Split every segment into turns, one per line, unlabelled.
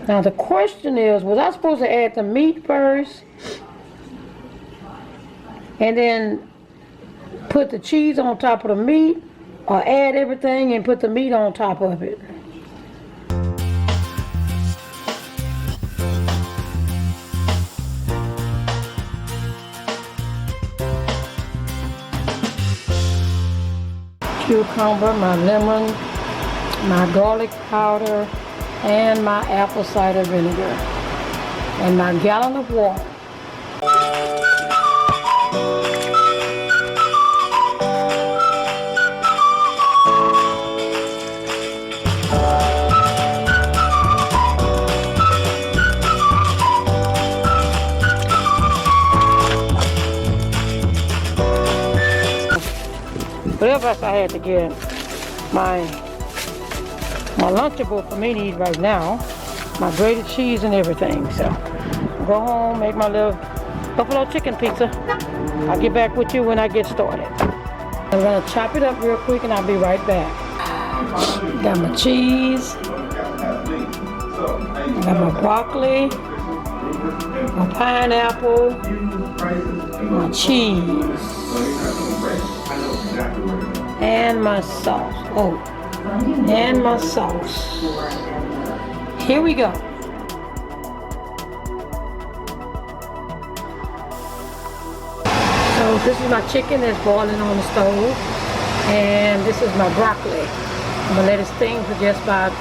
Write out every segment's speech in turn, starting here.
Now the question is, was I supposed to add the meat first and then put the cheese on top of the meat, or add everything and put the meat on top of it? Cucumber, my lemon, my garlic powder, and my apple cider vinegar, and my gallon of water. Whatever else I had to get my Lunchable for me to eat right now, my grated cheese and everything. So go home, make my little buffalo chicken pizza. I'll get back with you when I get started. I'm gonna chop it up real quick and I'll be right back. Got my cheese, got my broccoli, my pineapple, my cheese, and my sauce. Oh, and my sauce. Here we go. So this is my chicken that's boiling on the stove, and this is my broccoli. I'm gonna let it steam for just about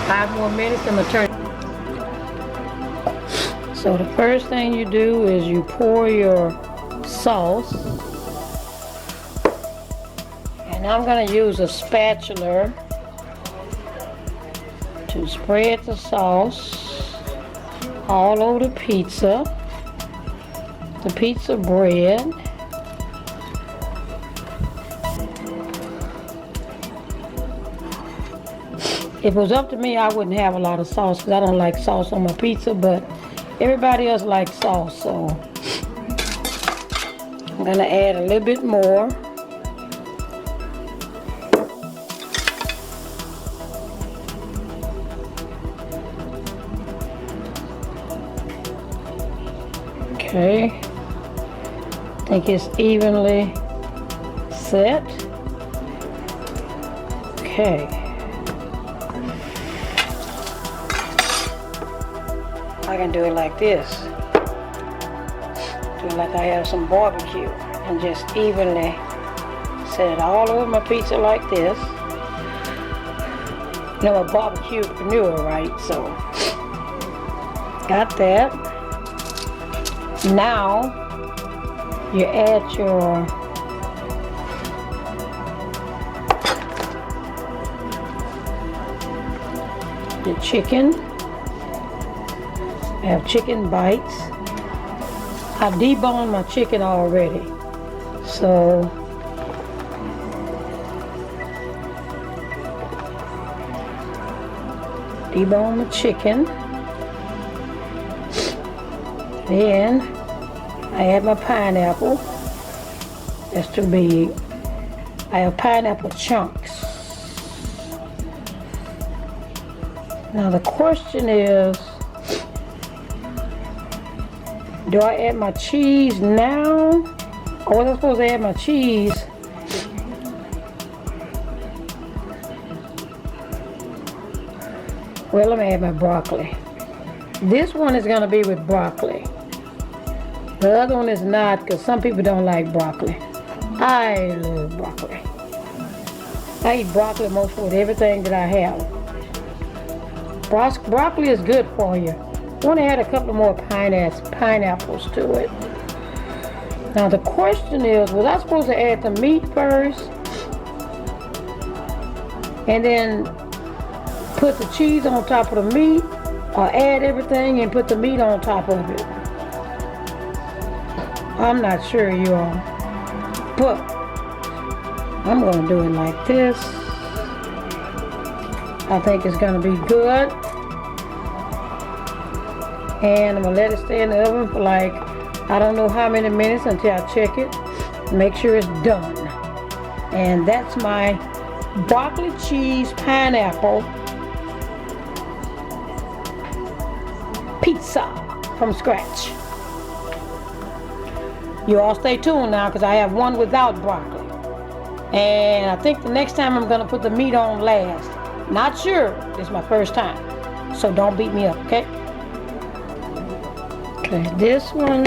5 more minutes. I'm gonna turn. So the first thing you do is you pour your sauce, and I'm gonna use a spatula to spread the sauce all over the pizza bread. If it was up to me, I wouldn't have a lot of sauce because I don't like sauce on my pizza, but everybody else likes sauce, so I'm gonna add a little bit more. Okay, I think it's evenly set. Okay. I can do it like this. Do it like I have some barbecue and just evenly set it all over my pizza like this. You know, a barbecue manure, right? So, got that. Now, you add your chicken. I have chicken bites. I deboned my chicken already. So, debone my chicken. Then I add my pineapple. That's too big. I have pineapple chunks. Now the question is, do I add my cheese now? Or was I supposed to add my cheese? Well, let me add my broccoli. This one is going to be with broccoli. The other one is not, because some people don't like broccoli. I love broccoli. I eat broccoli most with everything that I have. Broccoli is good for you. I want to add a couple more pineapples to it. Now the question is, was I supposed to add the meat first and then put the cheese on top of the meat, or add everything and put the meat on top of it? I'm not sure, you all, but I'm going to do it like this. I think it's going to be good. And I'm going to let it stay in the oven for like, I don't know how many minutes until I check it. Make sure it's done. And that's my broccoli cheese pineapple pizza from scratch. You all stay tuned now because I have one without broccoli. And I think the next time I'm going to put the meat on last. Not sure. This is my first time. So don't beat me up, okay? Okay, this one.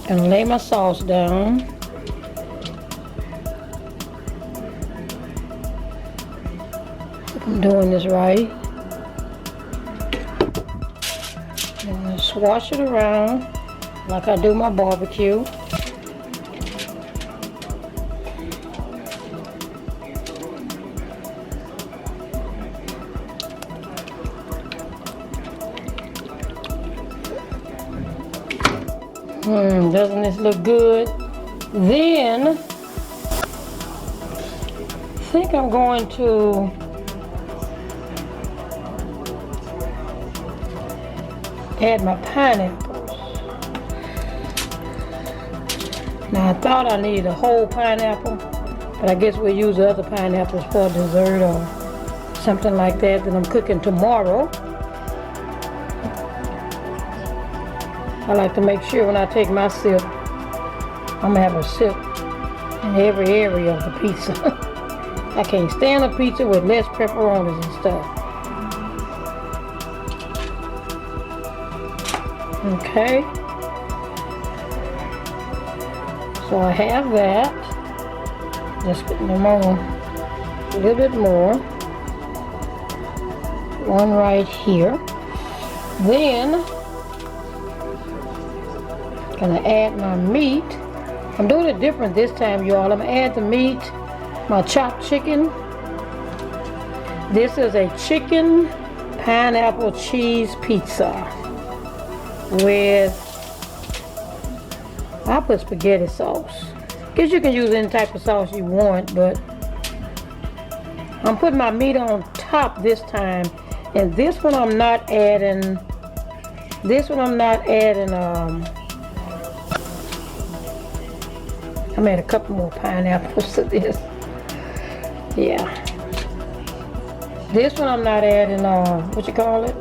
Gonna lay my sauce down. If I'm doing this right. And swash it around like I do my barbecue. Doesn't this look good? Then, I think I'm going to add my pineapples. Now I thought I needed a whole pineapple, but I guess we'll use the other pineapples for dessert or something like that I'm cooking tomorrow. I like to make sure when I take my sip, I'm gonna have a sip in every area of the pizza. I can't stand a pizza with less pepperonis and stuff. Okay. So I have that. Just putting them on a little bit more. One right here. Then gonna add my meat. I'm doing it different this time, y'all. I'm gonna add the meat, my chopped chicken. This is a chicken pineapple cheese pizza with, I put spaghetti sauce. Guess you can use any type of sauce you want, but I'm putting my meat on top this time. And this one I'm not adding, I made a couple more pineapples to this. Yeah. This one I'm not adding, what you call it?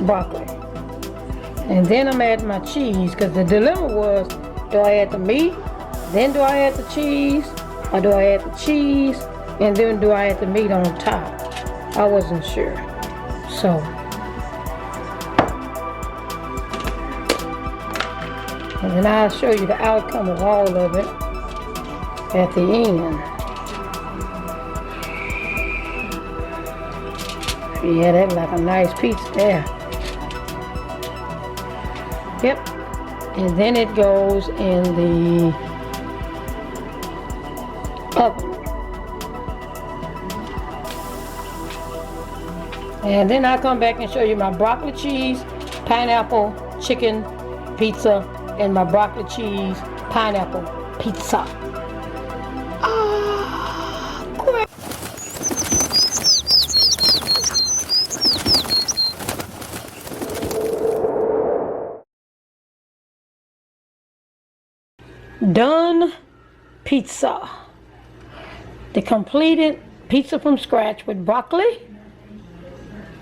Broccoli. And then I'm adding my cheese, because the dilemma was, do I add the meat, then do I add the cheese, or do I add the cheese, and then do I add the meat on top? I wasn't sure. So, and then I'll show you the outcome of all of it at the end. Yeah, that's like a nice pizza there. Yep. And then it goes in the oven. And then I'll come back and show you my broccoli cheese, pineapple, chicken, pizza, and my broccoli cheese, pineapple, pizza. Ah, great. Done pizza. The completed pizza from scratch with broccoli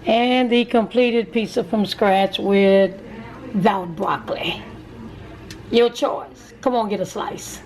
and the completed pizza from scratch without broccoli. Your choice. Come on, get a slice.